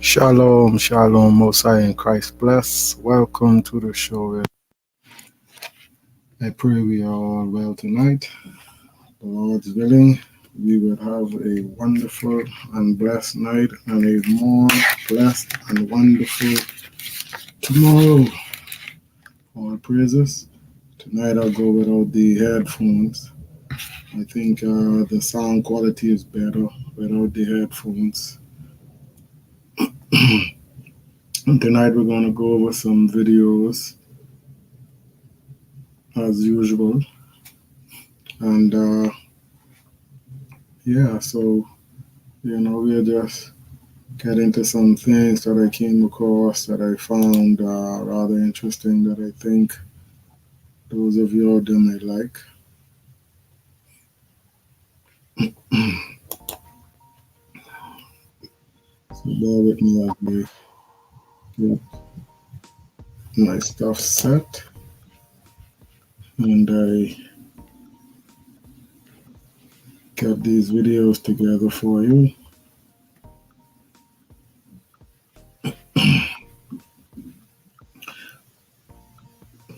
Shalom, shalom, Most High in Christ bless. Welcome to the show. I pray we are all well tonight. The Lord's willing, we will have a wonderful and blessed night and a more blessed and wonderful tomorrow. All praises. Tonight I'll go without the headphones. I think the sound quality is better without the headphones. And tonight we're going to go over some videos as usual. And so we'll just get into some things that I came across that I found rather interesting that I think those of you out there may like. So bear with me as we get my stuff set and I get these videos together for you.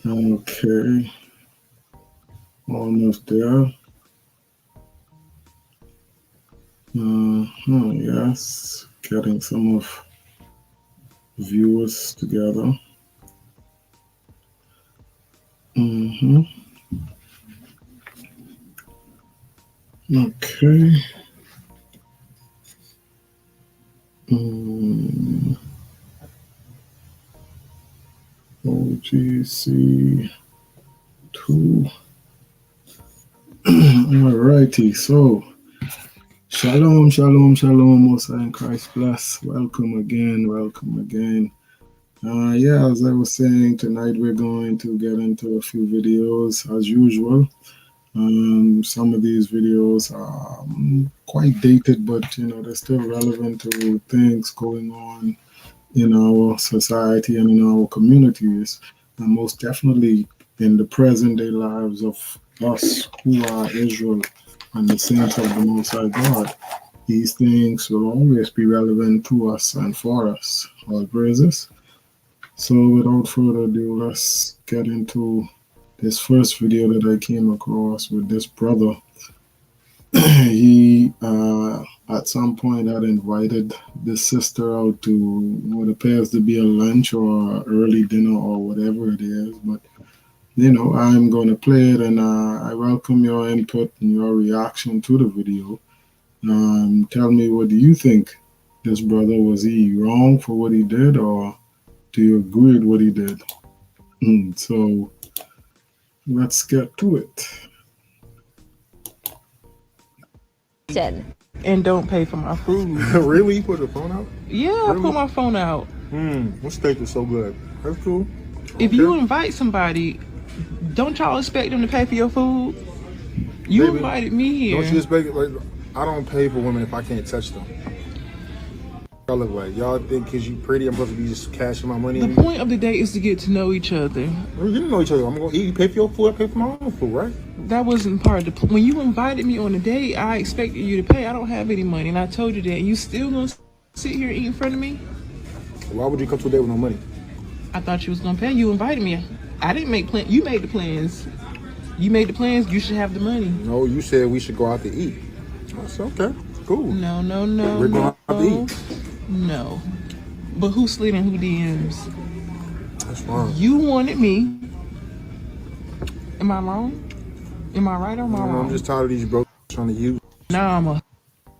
Okay, almost there. Yes, getting some of viewers together. Okay. OGC 2. Alrighty, so shalom, shalom, shalom, Most High in Christ bless. Welcome again. As I was saying, tonight we're going to get into a few videos as usual. Some of these videos are quite dated, but they're still relevant to things going on in our society and in our communities, and most definitely in the present day lives of us who are Israel and the saints of the Most High God. These things will always be relevant to us and for us. All praises. So without further ado, let's get into this first video that I came across with this brother. He at some point had invited this sister out to what appears to be a lunch or early dinner or whatever it is, but I'm going to play it, and I welcome your input and your reaction to the video. Tell me, what do you think? This brother, was he wrong for what he did, or do you agree with what he did? So let's get to it. And don't pay for my food. Really? You put the phone out? Yeah, really? I put my phone out. What steak is so good? That's cool. If you invite somebody, don't y'all expect them to pay for your food? You Baby, invited me here. Don't you expect it? Like, I don't pay for women if I can't touch them. Y'all look like y'all think because you pretty, I'm supposed to be just cashing my money. The point of the date is to get to know each other. We didn't know each other. I'm gonna eat. You pay for your food. I pay for my own food, right? That wasn't part of the. When you invited me on a date, I expected you to pay. I don't have any money, and I told you that. You still gonna sit here and eat in front of me? Why would you come to a date with no money? I thought you was gonna pay. You invited me. I didn't make plans. You made the plans. You made the plans. You should have the money. No, you said we should go out to eat. I said okay, cool. No. We're going out to eat. No. But who slid in who DMs? That's fine. You wanted me. Am I wrong? Am I right or am I wrong? I'm just tired of these broke trying to use. Nah, I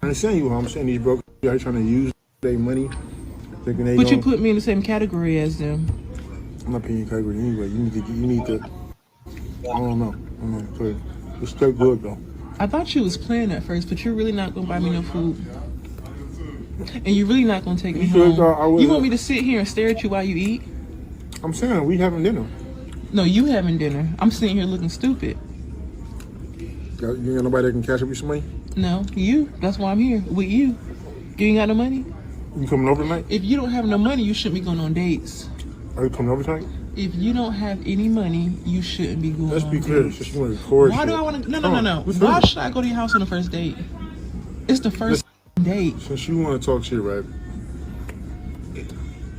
understand you. I'm saying these broke are trying to use their money. Thinking they but you put me in the same category as them. I'm not paying you category anyway. You need to. I don't know. It's still good though. I thought you was playing at first, but you're really not gonna buy me no food. And you're really not gonna take me home. You want me to sit here and stare at you while you eat? I'm saying we having dinner. No, you having dinner. I'm sitting here looking stupid. You ain't got nobody that can cash up you some money? No, you. That's why I'm here with you. You ain't got no money? You coming over tonight? If you don't have no money, you shouldn't be going on dates. Are you coming over tonight? If you don't have any money, you shouldn't be going Let's on be clear. dates. Just want to record. Why do I want to? No. Why should I go to your house on the first date? It's the first date. Since you want to talk shit, right?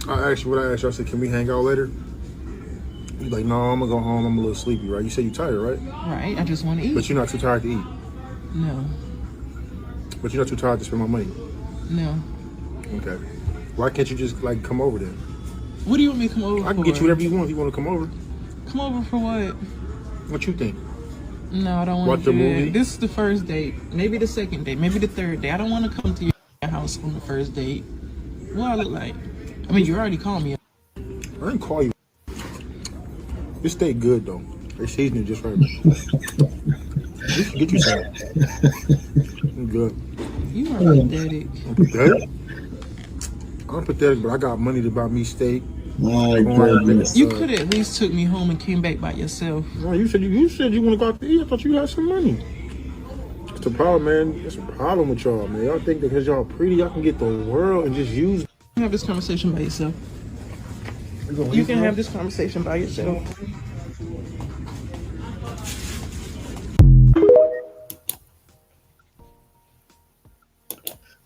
I asked you what I asked you. I said, can we hang out later? You like, no, I'm gonna go home. I'm a little sleepy, right? You said you tired, right? Right. I just want to eat. But you're not too tired to eat. No. But you're not too tired to spend my money. No. Okay. Why can't you just like come over then? What do you want me to come over for? I can get you whatever you want if you want to come over. Come over for what? What you think? No, I don't want Watch to the do movie? that. This is the first date. Maybe the second date. Maybe the third date. I don't want to come to your house on the first date. What I look like? I mean, you already called me. I didn't call you. This steak good though. They season it just right. You can get you some. I'm good. You are pathetic. I'm pathetic. I'm pathetic, but I got money to buy me steak. My goodness. You could have at least took me home and came back by yourself. No, you said you want to go out to eat. I thought you had some money. It's the problem, man. It's a problem with y'all, man. Y'all think that because y'all pretty, y'all can get the world and just use. You can have this conversation by yourself. You can have this conversation by yourself.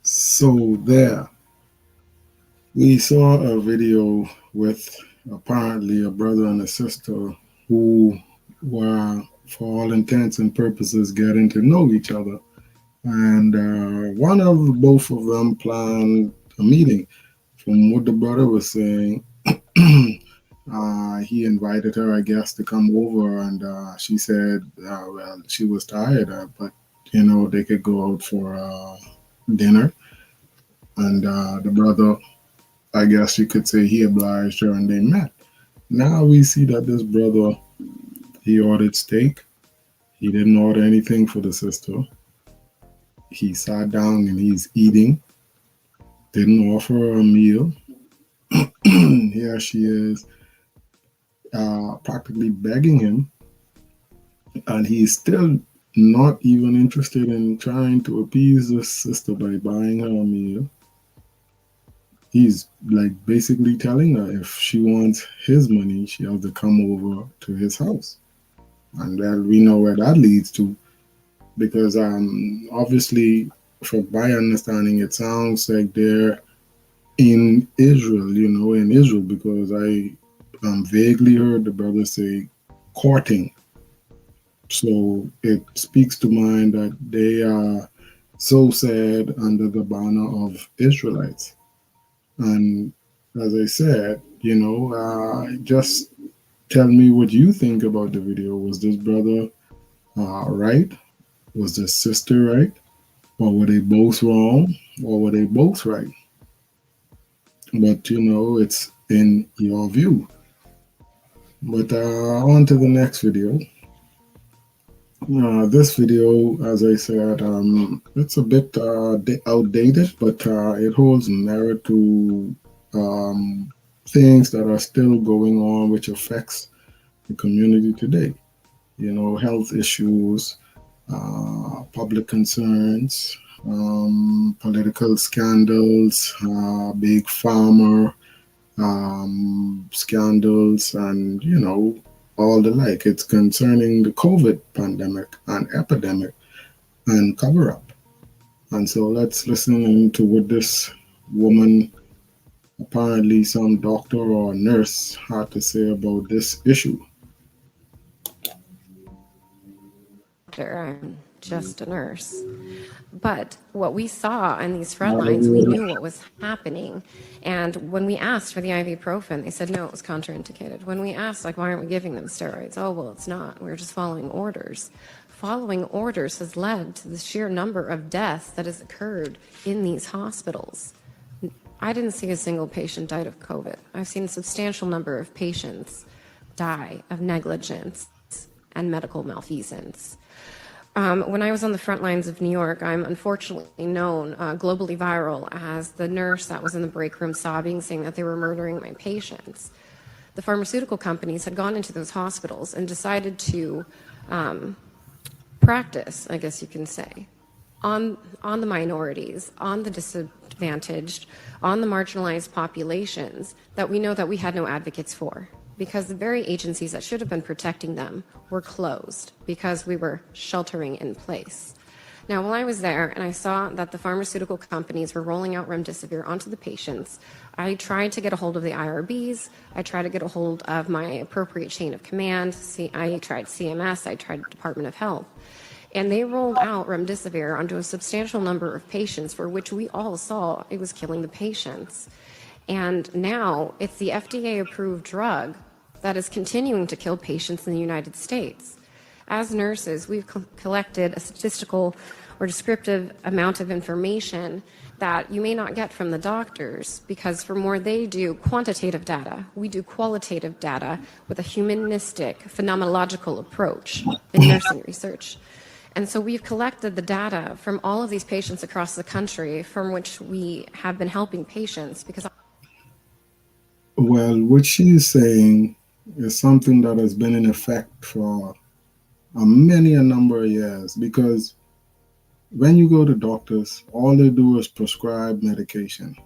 So there, we saw a video with apparently a brother and a sister who were, for all intents and purposes, getting to know each other. And both of them planned a meeting. From what the brother was saying, he invited her, I guess, to come over, and she said, well, she was tired, but they could go out for dinner. And the brother, I guess you could say, he obliged her, and they met. Now we see that this brother, he ordered steak. He didn't order anything for the sister. He sat down and he's eating. Didn't offer her a meal. Here she is, practically begging him, and he's still not even interested in trying to appease this sister by buying her a meal. He's like basically telling her if she wants his money, she has to come over to his house. And then we know where that leads to, because obviously, from my understanding, it sounds like they're in Israel, because I vaguely heard the brother say courting. So it speaks to mind that they are so sad under the banner of Israelites. And as I said, just tell me what you think about the video. Was this brother right? Was this sister right? Or were they both wrong? Or were they both right? But, it's in your view. But on to the next video. This video, as I said, it's a bit outdated, but it holds merit to things that are still going on, which affects the community today. Health issues, public concerns, political scandals, big pharma scandals, and all the like. It's concerning the COVID pandemic and epidemic and cover up. And so let's listen to what this woman, apparently some doctor or nurse, had to say about this issue. I'm just a nurse. But what we saw on these front lines, we knew what was happening. And when we asked for the ibuprofen, they said, no, it was contraindicated. When we asked, why aren't we giving them steroids? Oh, well, it's not. We're just following orders. Following orders has led to the sheer number of deaths that has occurred in these hospitals. I didn't see a single patient died of COVID. I've seen a substantial number of patients die of negligence and medical malfeasance. When I was on the front lines of New York, I'm unfortunately known globally viral as the nurse that was in the break room sobbing, saying that they were murdering my patients. The pharmaceutical companies had gone into those hospitals and decided to practice, I guess you can say, on the minorities, on the disadvantaged, on the marginalized populations that we know that we had no advocates for, because the very agencies that should have been protecting them were closed because we were sheltering in place. Now, while I was there and I saw that the pharmaceutical companies were rolling out remdesivir onto the patients, I tried to get a hold of the IRBs. I tried to get a hold of my appropriate chain of command. I tried CMS. I tried Department of Health. And they rolled out remdesivir onto a substantial number of patients for which we all saw it was killing the patients. And now it's the FDA-approved drug that is continuing to kill patients in the United States. As nurses, we've collected a statistical or descriptive amount of information that you may not get from the doctors, because from where they do quantitative data, we do qualitative data with a humanistic, phenomenological approach in nursing research. And so we've collected the data from all of these patients across the country from which we have been helping patients because... Well, what she's saying is something that has been in effect for a number of years, because when you go to doctors, all they do is prescribe medication.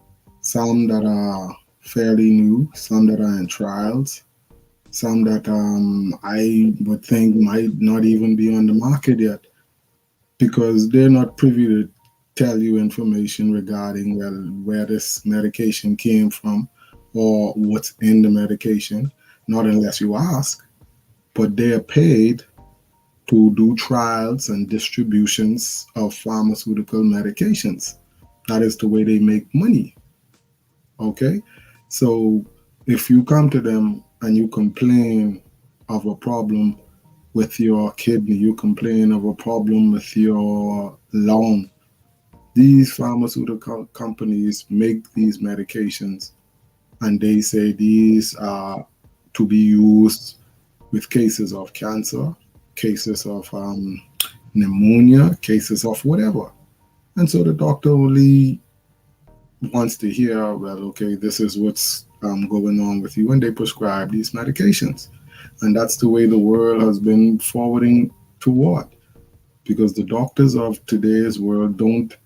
Some that are fairly new, some that are in trials, some that I would think might not even be on the market yet, because they're not privy to tell you information regarding, well, where this medication came from or what's in the medication, not unless you ask. But they're paid to do trials and distributions of pharmaceutical medications. That is the way they make money. Okay? So if you come to them and you complain of a problem with your kidney, you complain of a problem with your lung, these pharmaceutical companies make these medications and they say these are to be used with cases of cancer, cases of pneumonia, cases of whatever. And so the doctor only wants to hear, well, okay, this is what's going on with you, and they prescribe these medications. And that's the way the world has been forwarding toward, because the doctors of today's world don't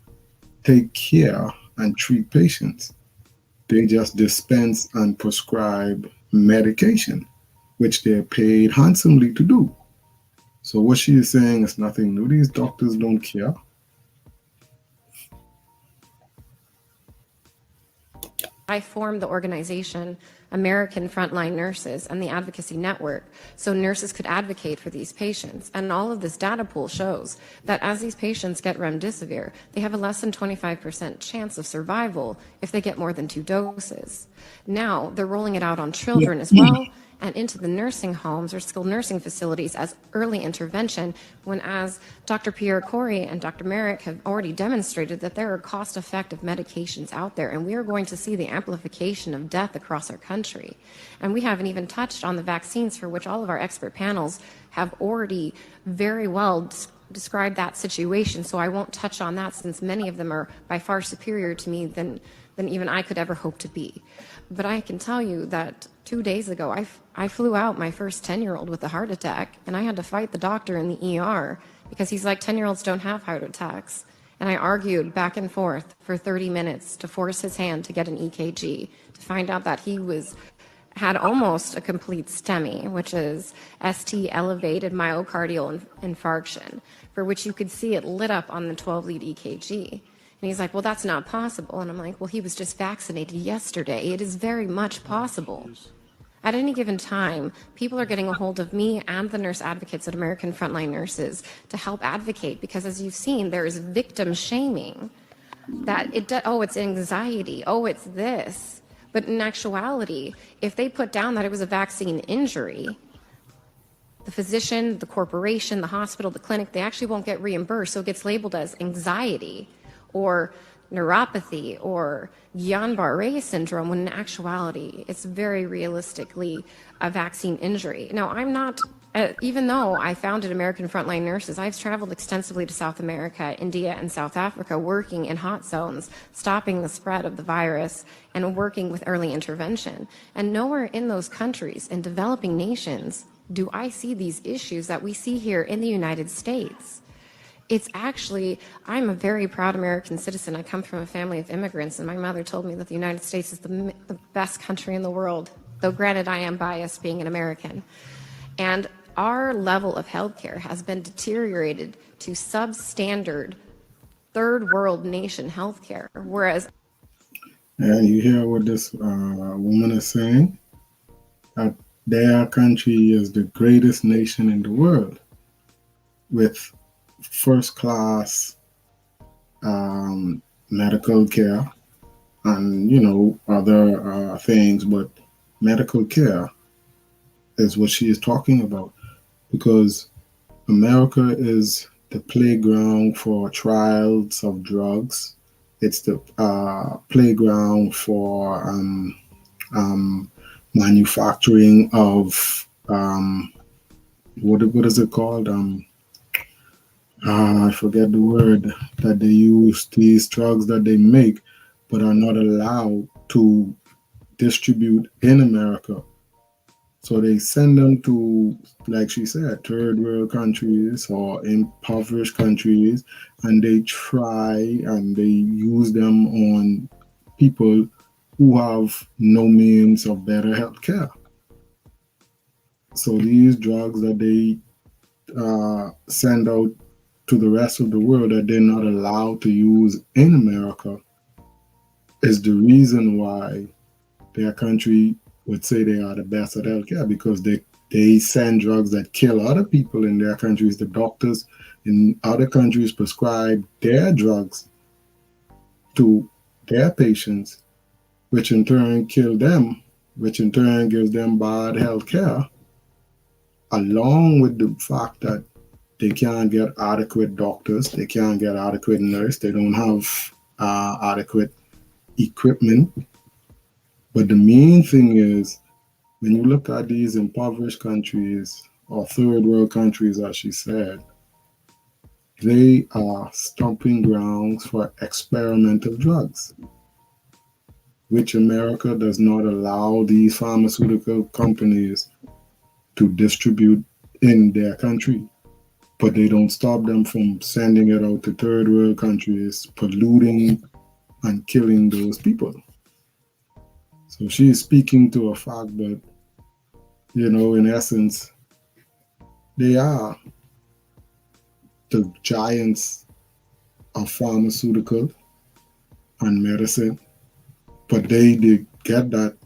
take care and treat patients. They just dispense and prescribe medication, which they're paid handsomely to do. So what she is saying is nothing new. These doctors don't care. I formed the organization American Frontline Nurses and the Advocacy Network so nurses could advocate for these patients. And all of this data pool shows that as these patients get remdesivir, they have a less than 25% chance of survival if they get more than 2 doses. Now they're rolling it out on children as well, and into the nursing homes or skilled nursing facilities as early intervention, when, as Dr. Pierre Corey and Dr. Merrick have already demonstrated, that there are cost-effective medications out there, and we are going to see the amplification of death across our country. And we haven't even touched on the vaccines, for which all of our expert panels have already very well described that situation, so I won't touch on that, since many of them are by far superior to me than even I could ever hope to be. But I can tell you that 2 days ago, I flew out my first 10-year-old with a heart attack, and I had to fight the doctor in the ER because he's like, 10-year-olds don't have heart attacks. And I argued back and forth for 30 minutes to force his hand to get an EKG to find out that he had almost a complete STEMI, which is ST elevated myocardial infarction, for which you could see it lit up on the 12-lead EKG. And he's like, well, that's not possible. And I'm like, well, he was just vaccinated yesterday. It is very much possible. At any given time, people are getting a hold of me and the nurse advocates at American Frontline Nurses to help advocate, because as you've seen, there is victim shaming. That it's anxiety, it's this. But in actuality, if they put down that it was a vaccine injury, the physician, the corporation, the hospital, the clinic, they actually won't get reimbursed, so it gets labeled as anxiety or neuropathy or Guillain-Barré syndrome, when in actuality, it's very realistically a vaccine injury. Now, I'm not, even though I founded American Frontline Nurses, I've traveled extensively to South America, India, and South Africa, working in hot zones, stopping the spread of the virus, and working with early intervention. And nowhere in those countries, in developing nations, do I see these issues that we see here in the United States. It's actually, I'm a very proud American citizen. I come from a family of immigrants, and my mother told me that the United States is the best country in the world, though granted I am biased being an American. And our level of healthcare has been deteriorated to substandard third world nation healthcare, whereas. And you hear what this woman is saying? That their country is the greatest nation in the world with first class medical care and, you know, other things, but medical care is what she is talking about, because America is the playground for trials of drugs. It's the playground for manufacturing of what is it called? I forget the word that they use. These drugs that they make, but are not allowed to distribute in America. So they send them to, like she said, third world countries or impoverished countries, and they try and they use them on people who have no means of better health care. So these drugs that they send out to the rest of the world that they're not allowed to use in America is the reason why their country would say they are the best at healthcare, because they send drugs that kill other people in their countries. The doctors in other countries prescribe their drugs to their patients, which in turn kill them, which in turn gives them bad health care, along with the fact that they can't get adequate doctors, they can't get adequate nurse, they don't have adequate equipment. But the main thing is, when you look at these impoverished countries or third world countries, as she said, they are stomping grounds for experimental drugs, which America does not allow these pharmaceutical companies to distribute in their country. But they don't stop them from sending it out to third world countries, polluting and killing those people. So she is speaking to a fact that, you know, in essence, they are the giants of pharmaceutical and medicine, but they did get that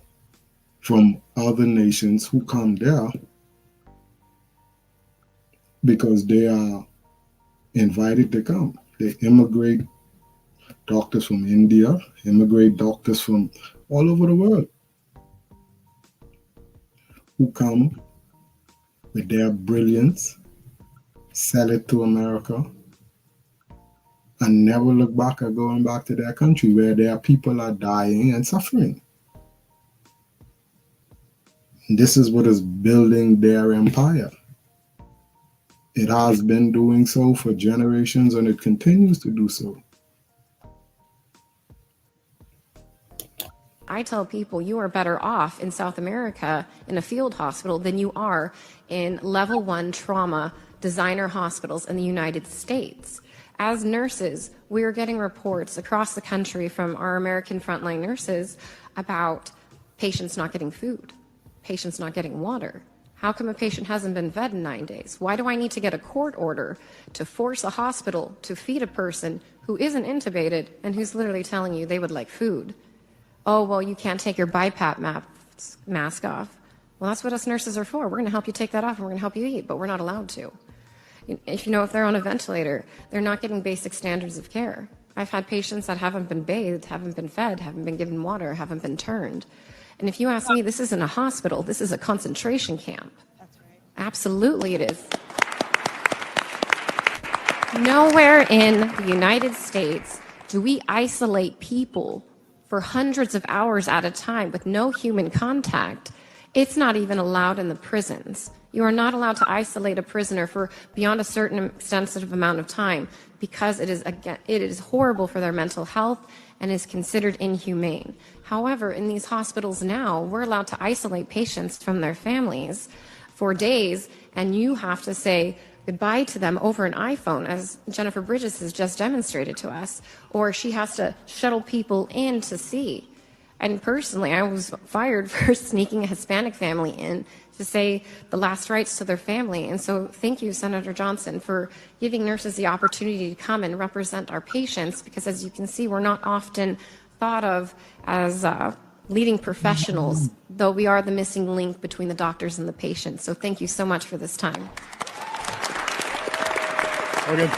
from other nations who come there because they are invited to come. They immigrate doctors from India, immigrate doctors from all over the world who come with their brilliance, sell it to America, and never look back at going back to their country where their people are dying and suffering. And this is what is building their empire. It has been doing so for generations, and it continues to do so. I tell people you are better off in South America in a field hospital than you are in level 1 trauma designer hospitals in the United States. As nurses, we are getting reports across the country from our American frontline nurses about patients not getting food, patients not getting water. How come a patient hasn't been fed in 9 days? Why do I need to get a court order to force a hospital to feed a person who isn't intubated and who's literally telling you they would like food? Oh, well, you can't take your BiPAP mask off. Well, that's what us nurses are for. We're going to help you take that off and we're going to help you eat, but we're not allowed to. If they're on a ventilator, they're not getting basic standards of care. I've had patients that haven't been bathed, haven't been fed, haven't been given water, haven't been turned. And if you ask me, this isn't a hospital, this is a concentration camp. That's right. Absolutely it is. Nowhere in the United States do we isolate people for hundreds of hours at a time with no human contact. It's not even allowed in the prisons. You are not allowed to isolate a prisoner for beyond a certain extensive amount of time because it is horrible for their mental health and is considered inhumane. However, in these hospitals now, we're allowed to isolate patients from their families for days, and you have to say goodbye to them over an iPhone, as Jennifer Bridges has just demonstrated to us, or she has to shuttle people in to see. And personally, I was fired for sneaking a Hispanic family in to say the last rites to their family. And so thank you, Senator Johnson, for giving nurses the opportunity to come and represent our patients, because as you can see, we're not often thought of as leading professionals, though we are the missing link between the doctors and the patients. So thank you so much for this time. Okay.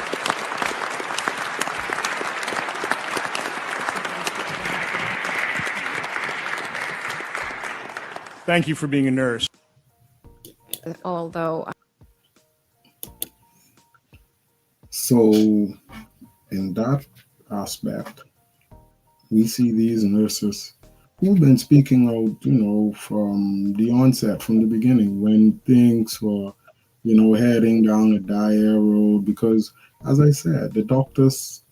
Thank you for being a nurse. Although. So, in that aspect, we see these nurses who've been speaking out, from the onset, from the beginning, when things were, heading down a dire road. Because, as I said, the doctors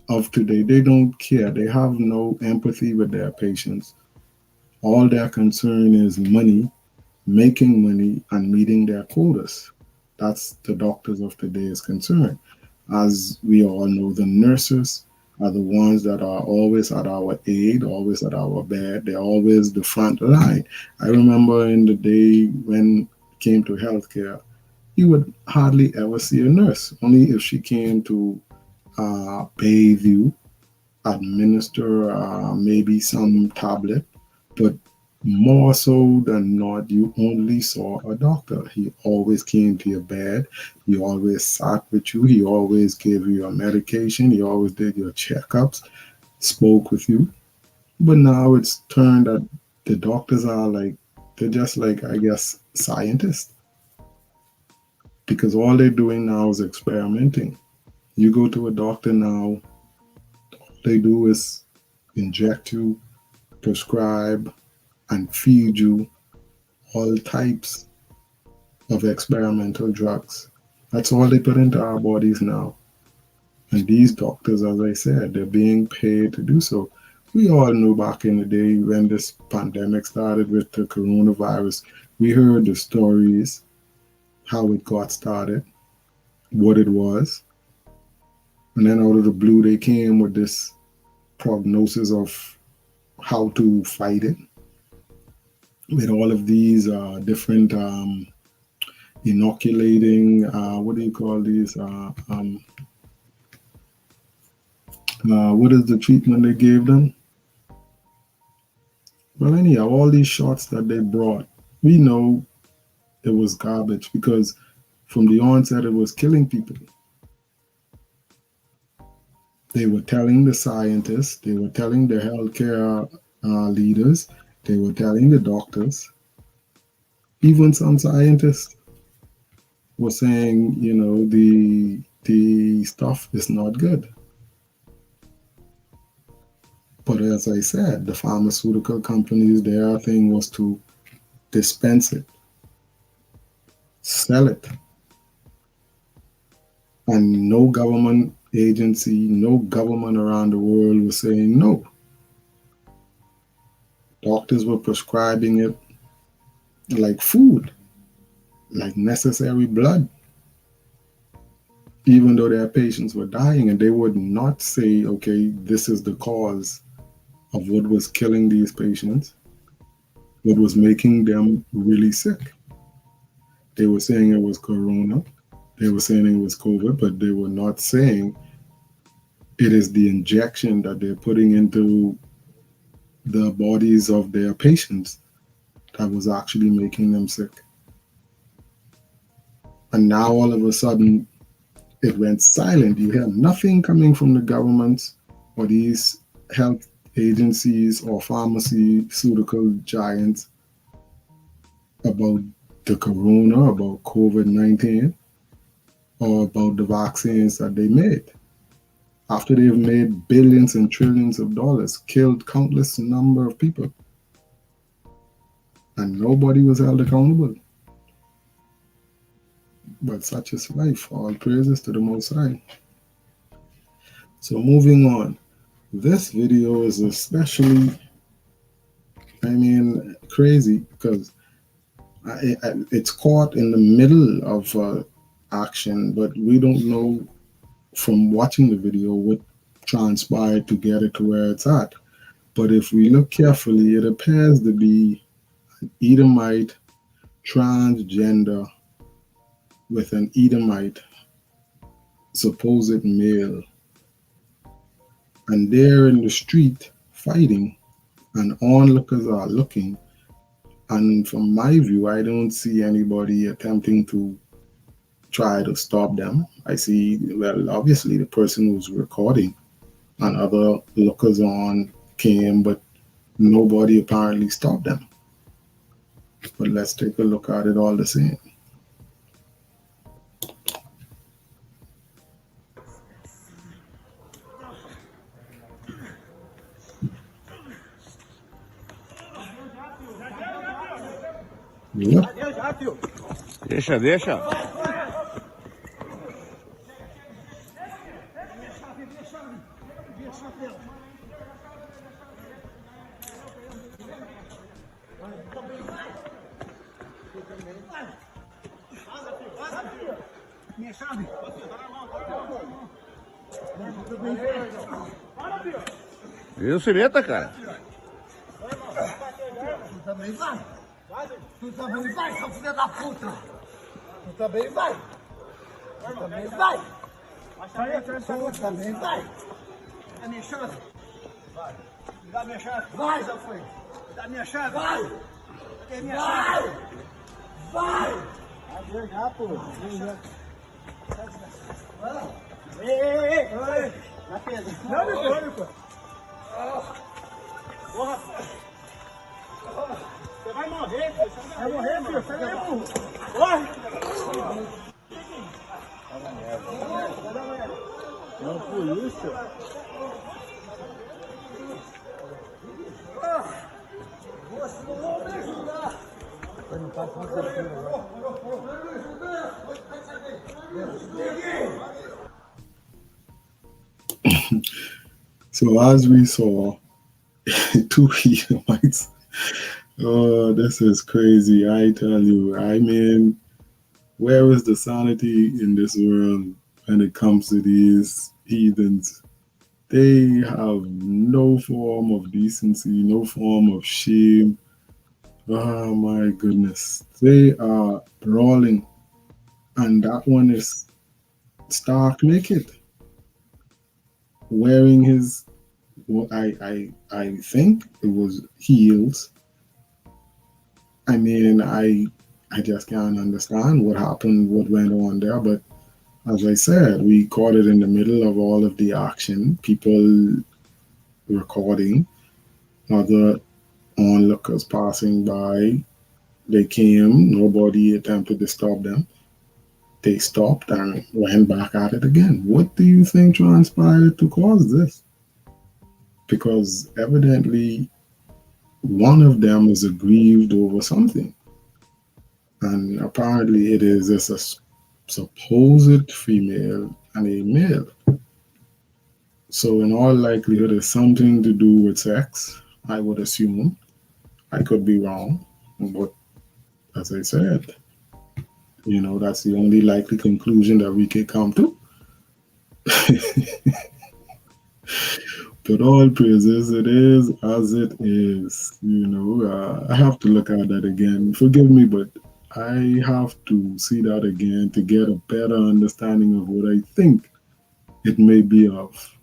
of today, they don't care. They have no empathy with their patients. All their concern is money, making money, and meeting their quotas. That's the doctors of today's concern. As we all know, the nurses are the ones that are always at our aid, always at our bed. They're always the front line. I remember in the day when it came to healthcare, you would hardly ever see a nurse, only if she came to bathe you, administer maybe some tablet, but more so than not, you only saw a doctor. He always came to your bed. He always sat with you. He always gave you your medication. He always did your checkups, spoke with you. But now it's turned that the doctors are they're just like, I guess, scientists. Because all they're doing now is experimenting. You go to a doctor now, all they do is inject you, prescribe, and feed you all types of experimental drugs. That's all they put into our bodies now. And these doctors, as I said, they're being paid to do so. We all know back in the day when this pandemic started with the coronavirus, we heard the stories, how it got started, what it was. And then out of the blue, they came with this prognosis of how to fight it, with all of these different inoculating, what do you call these? What is the treatment they gave them? Well, anyhow, all these shots that they brought, we know it was garbage, because from the onset it was killing people. They were telling the scientists, they were telling the healthcare leaders, they were telling the doctors. Even some scientists were saying, the stuff is not good. But as I said, the pharmaceutical companies, their thing was to dispense it, sell it. And no government agency, no government around the world was saying no. Doctors were prescribing it like food, like necessary blood, even though their patients were dying, and they would not say, okay, this is the cause of what was killing these patients, what was making them really sick. They were saying it was corona, they were saying it was COVID, but they were not saying it is the injection that they're putting into the bodies of their patients that was actually making them sick. And now all of a sudden, it went silent. You hear nothing coming from the government or these health agencies or pharmaceutical giants about the corona, about COVID-19, or about the vaccines that they made. After they've made billions and trillions of dollars, killed countless number of people, and nobody was held accountable. But such is life. All praises to the Most High. So moving on. This video is especially, crazy, because it's caught in the middle of action, but we don't know from watching the video what transpired to get it to where it's at. But if we look carefully, it appears to be an Edomite transgender with an Edomite supposed male, and they're in the street fighting, and onlookers are looking. And from my view, I don't see anybody attempting to try to stop them. I see, well, obviously the person who's recording and other lookers on came, but nobody apparently stopped them. But let's take a look at it all the same. Yep. Deixa, deixa. Viu, se meta, cara. Tu também vai. Tu também vai, seu filho da puta. Tu também vai. Tu também vai. Tu também vai. Dá minha chave. Vai. Dá minha chave. Vai, já foi. Dá minha chave. Vai. Tem minha chave. Vai. Vai já, pô. Ei. Na pedra. Não, me pô. Porra. Você vai morrer, filho. Você vai morrer, filho. Você vai morrer. Corre. Não, polícia. Você não vai me ajudar. Você não tá com certeza. So as we saw, 2 Edomites. Oh, this is crazy. I tell you. I mean, where is the sanity in this world when it comes to these heathens? They have no form of decency, no form of shame. Oh my goodness. They are brawling. And that one is stark naked. Wearing his, what I think it was heels. I mean, I just can't understand what happened, what went on there. But as I said, we caught it in the middle of all of the action. People recording, other onlookers passing by. They came, nobody attempted to stop them. They stopped and went back at it again. What do you think transpired to cause this? Because evidently one of them is aggrieved over something. And apparently it is a supposed female and a male. So in all likelihood, it's something to do with sex, I would assume. I could be wrong, but as I said, you know, that's the only likely conclusion that we could come to. But all praises, it is as it is. You know, I have to look at that again. Forgive me, but I have to see that again to get a better understanding of what I think it may be of.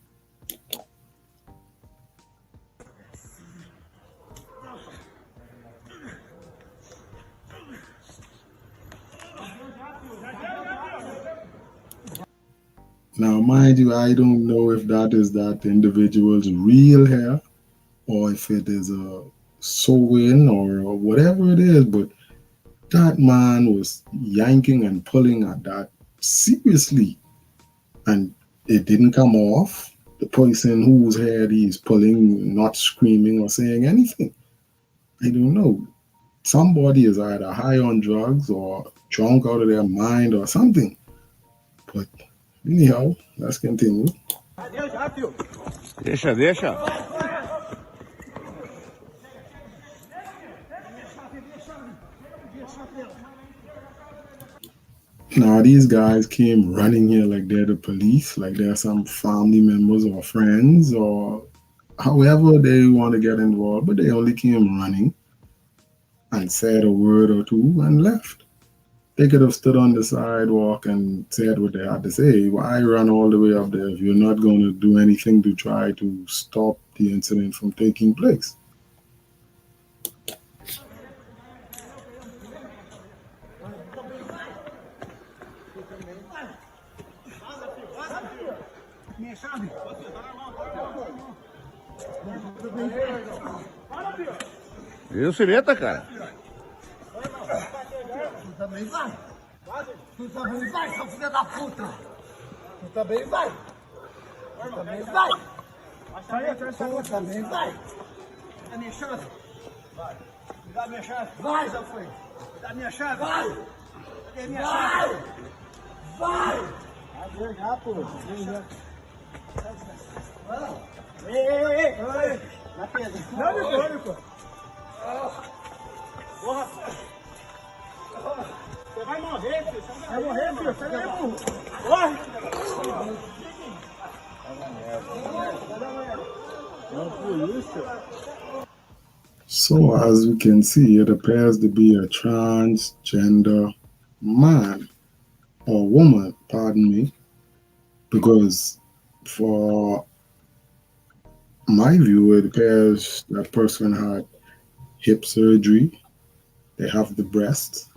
Now, mind you, I don't know if that is that individual's real hair or if it is a sew-in or whatever it is, but that man was yanking and pulling at that seriously, and it didn't come off. The person whose hair he's pulling, not screaming or saying anything. I don't know. Somebody is either high on drugs or drunk out of their mind or something. But anyhow, let's continue. Deixa. Now, these guys came running here like they're the police, like they're some family members or friends or however they want to get involved, but they only came running. and said a word or two and left. They could have stood on the sidewalk and said what they had to say. Why run all the way up there if you're not going to do anything to try to stop the incident from taking place? Viu, Sileta, cara? Tu também vai. Tu também vai, seu filho da puta. Tu também vai. Tu também vai. Tu também vai. Dá minha chave. Vai. Me dá minha chave. Vai, já foi. Me dá minha chave. Vai. Cadê minha chave? Vai. Vai já, pô. Ei. Na pedra. Não, pô. Porra. Você vai morrer, filho. Você vai morrer, filho. Você vai morrer. Corre. So, as we can see, it appears to be a transgender man or woman, pardon me, because for my view, it appears that person had hip surgery, they have the breasts,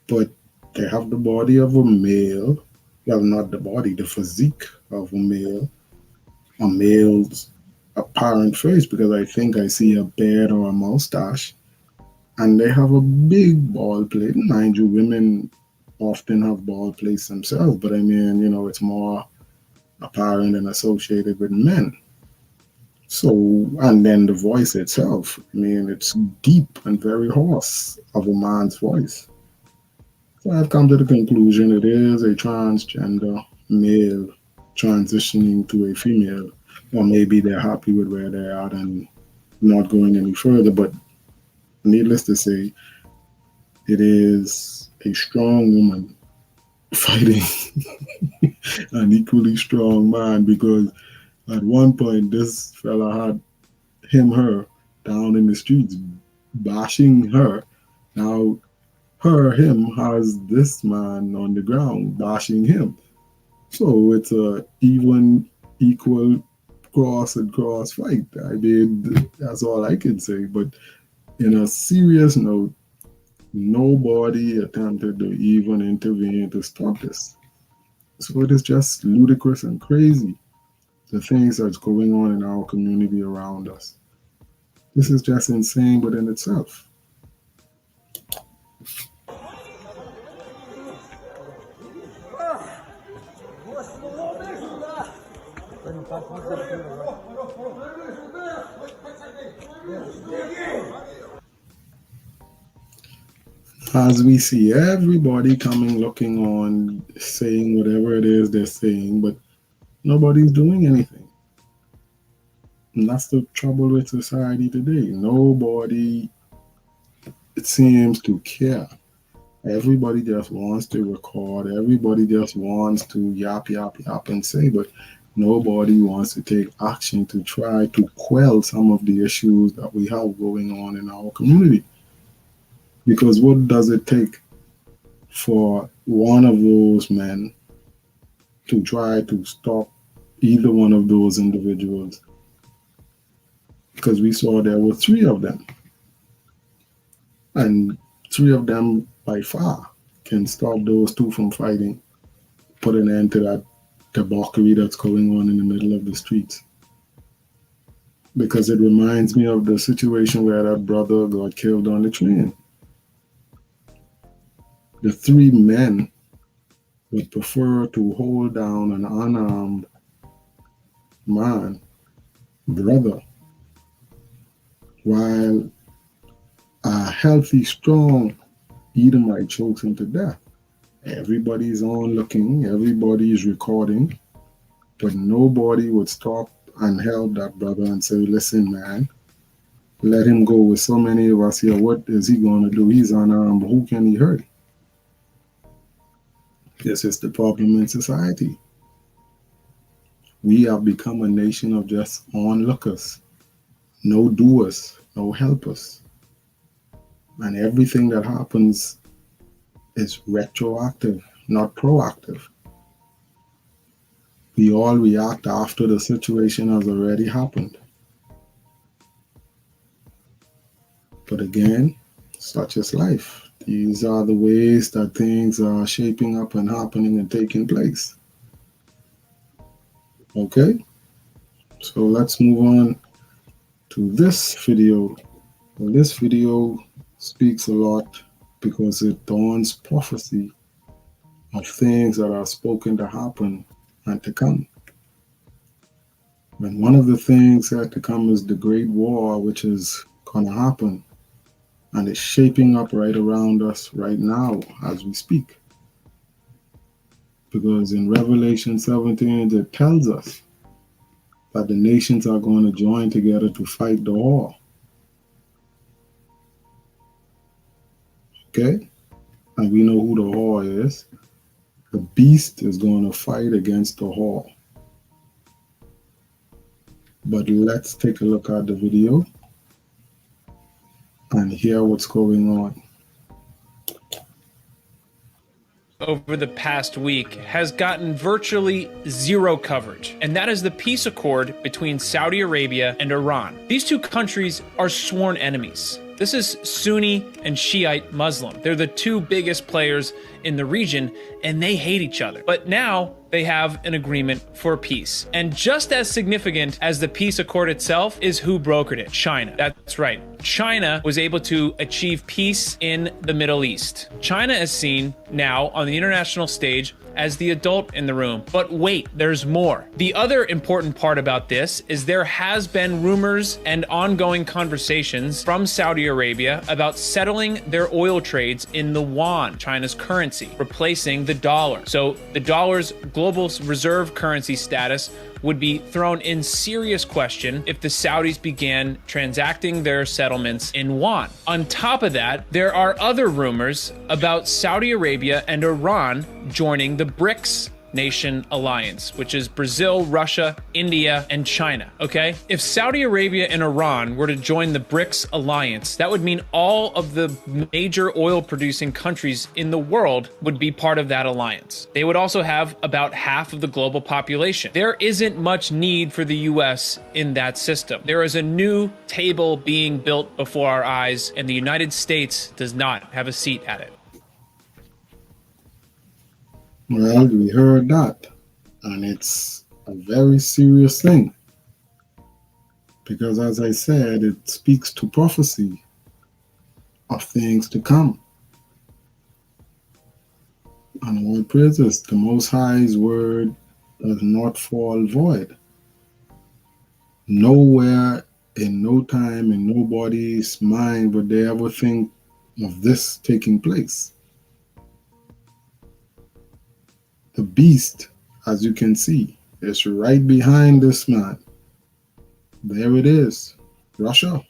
but they have the body of a male. Well, not the body, the physique of a male's apparent face, because I think I see a beard or a mustache, and they have a big bald plate. Mind you, women often have bald plates themselves, but I mean, it's more apparent and associated with men. So, and then the voice itself, I mean, it's deep and very hoarse of a man's voice. So I've come to the conclusion it is a transgender male transitioning to a female, or maybe they're happy with where they're at and not going any further. But needless to say, it is a strong woman fighting an equally strong man, because at one point this fella had her down in the streets bashing her. Now him has this man on the ground bashing him. So it's a equal cross and cross fight. I mean, that's all I can say. But in a serious note, nobody attempted to even intervene to stop this. So it is just ludicrous and crazy, the things that's going on in our community around us. This is just insane within itself. As we see everybody coming, looking on, saying whatever it is they're saying, but nobody's doing anything. And that's the trouble with society today. Nobody, it seems, to care. Everybody just wants to record. Everybody just wants to yap and say, but nobody wants to take action to try to quell some of the issues that we have going on in our community. Because what does it take for one of those men to try to stop either one of those individuals? Because we saw there were three of them. And three of them by far can stop those two from fighting, put an end to that debauchery that's going on in the middle of the streets. Because it reminds me of the situation where that brother got killed on the train. The three men would prefer to hold down an unarmed man, brother, while a healthy, strong Edomite chokes him to death. Everybody's on looking, everybody's recording, but nobody would stop and help that brother and say, listen, man, let him go. With so many of us here, what is he going to do? He's unarmed. Who can he hurt? This is the problem in society. We have become a nation of just onlookers, no doers, no helpers. And everything that happens is retroactive, not proactive. We all react after the situation has already happened. But again, such is life. These are the ways that things are shaping up and happening and taking place. Okay? So let's move on to this video. Well, this video speaks a lot because it dawns prophecy of things that are spoken to happen and to come. And one of the things that to come is the Great War, which is going to happen. And it's shaping up right around us right now as we speak. Because in Revelation 17, it tells us that the nations are going to join together to fight the war. Okay? And we know who the whore is. The beast is going to fight against the whore. But let's take a look at the video and hear what's going on. Over the past week has gotten virtually zero coverage, and that is the peace accord between Saudi Arabia and Iran. These two countries are sworn enemies. This is Sunni and Shiite Muslim. They're the two biggest players in the region, and they hate each other. But now they have an agreement for peace. And just as significant as the peace accord itself is who brokered it: China. That's right. China was able to achieve peace in the Middle East. China is seen now on the international stage as the adult in the room. But wait, there's more. The other important part about this is there has been rumors and ongoing conversations from Saudi Arabia about settling their oil trades in the yuan, China's currency, replacing the dollar. So the dollar's global reserve currency status would be thrown in serious question if the Saudis began transacting their settlements in yuan. On top of that, there are other rumors about Saudi Arabia and Iran joining the BRICS nation alliance, which is Brazil, Russia, India, and China, okay? If Saudi Arabia and Iran were to join the BRICS alliance, that would mean all of the major oil producing countries in the world would be part of that alliance. They would also have about half of the global population. There isn't much need for the US in that system. There is a new table being built before our eyes, and the United States does not have a seat at it. Well, we heard that, and it's a very serious thing because, as I said, it speaks to prophecy of things to come. And all praises, the Most High's word does not fall void. Nowhere, in no time, in nobody's mind would they ever think of this taking place. The beast, as you can see, is right behind this man. There it is, Russia.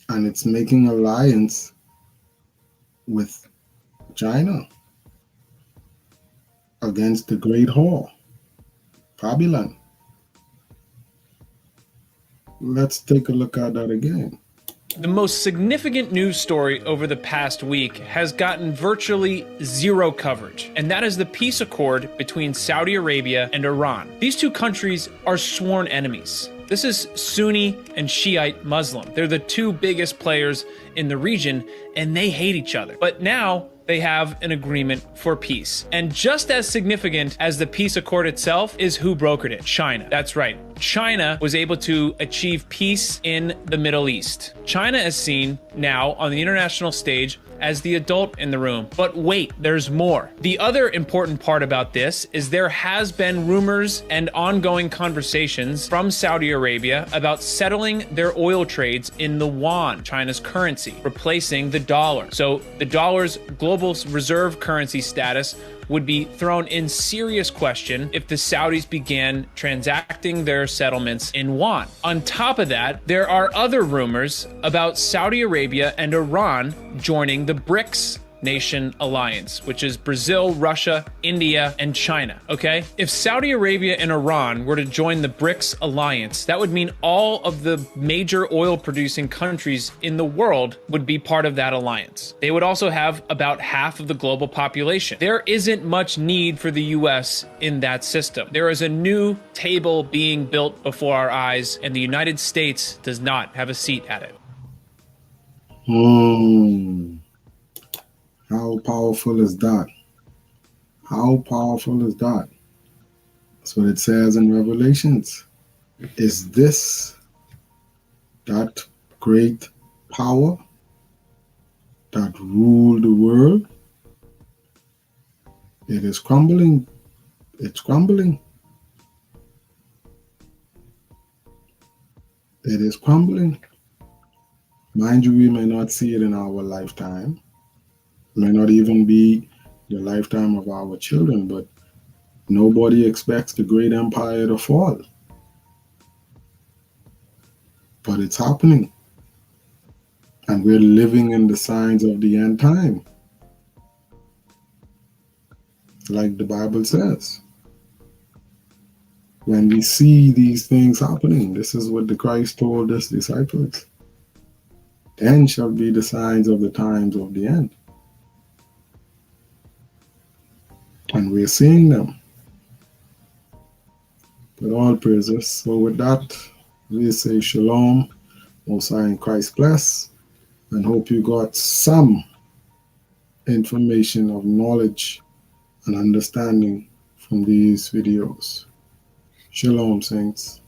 And it's making alliance with China against the great whore, Babylon. Let's take a look at that again. The most significant news story over the past week has gotten virtually zero coverage, and that is the peace accord between Saudi Arabia and Iran. These two countries are sworn enemies. This is Sunni and Shiite Muslim. They're the two biggest players in the region, and they hate each other. But now they have an agreement for peace. And just as significant as the peace accord itself is who brokered it: China. That's right. China was able to achieve peace in the Middle East. China is seen now on the international stage as the adult in the room. But wait, there's more. The other important part about this is there has been rumors and ongoing conversations from Saudi Arabia about settling their oil trades in the yuan, China's currency, replacing the dollar. So the dollar's global reserve currency status would be thrown in serious question if the Saudis began transacting their settlements in yuan. On top of that, there are other rumors about Saudi Arabia and Iran joining the BRICS nation alliance, which is Brazil, Russia, India, and China, okay? If Saudi Arabia and Iran were to join the BRICS alliance, that would mean all of the major oil producing countries in the world would be part of that alliance. They would also have about half of the global population. There isn't much need for the US in that system. There is a new table being built before our eyes, and the United States does not have a seat at it. How powerful is that? How powerful is that? That's what it says in Revelations. Is this that great power that ruled the world? It is crumbling. It's crumbling. It is crumbling. Mind you, we may not see it in our lifetime. It may not even be the lifetime of our children, but nobody expects the great empire to fall. But it's happening. And we're living in the signs of the end time. Like the Bible says. When we see these things happening, this is what the Christ told his disciples. Then shall be the signs of the times of the end. And we're seeing them. But all praises. So with that, we say shalom, Most High in Christ bless, and hope you got some information of knowledge and understanding from these videos. Shalom, saints.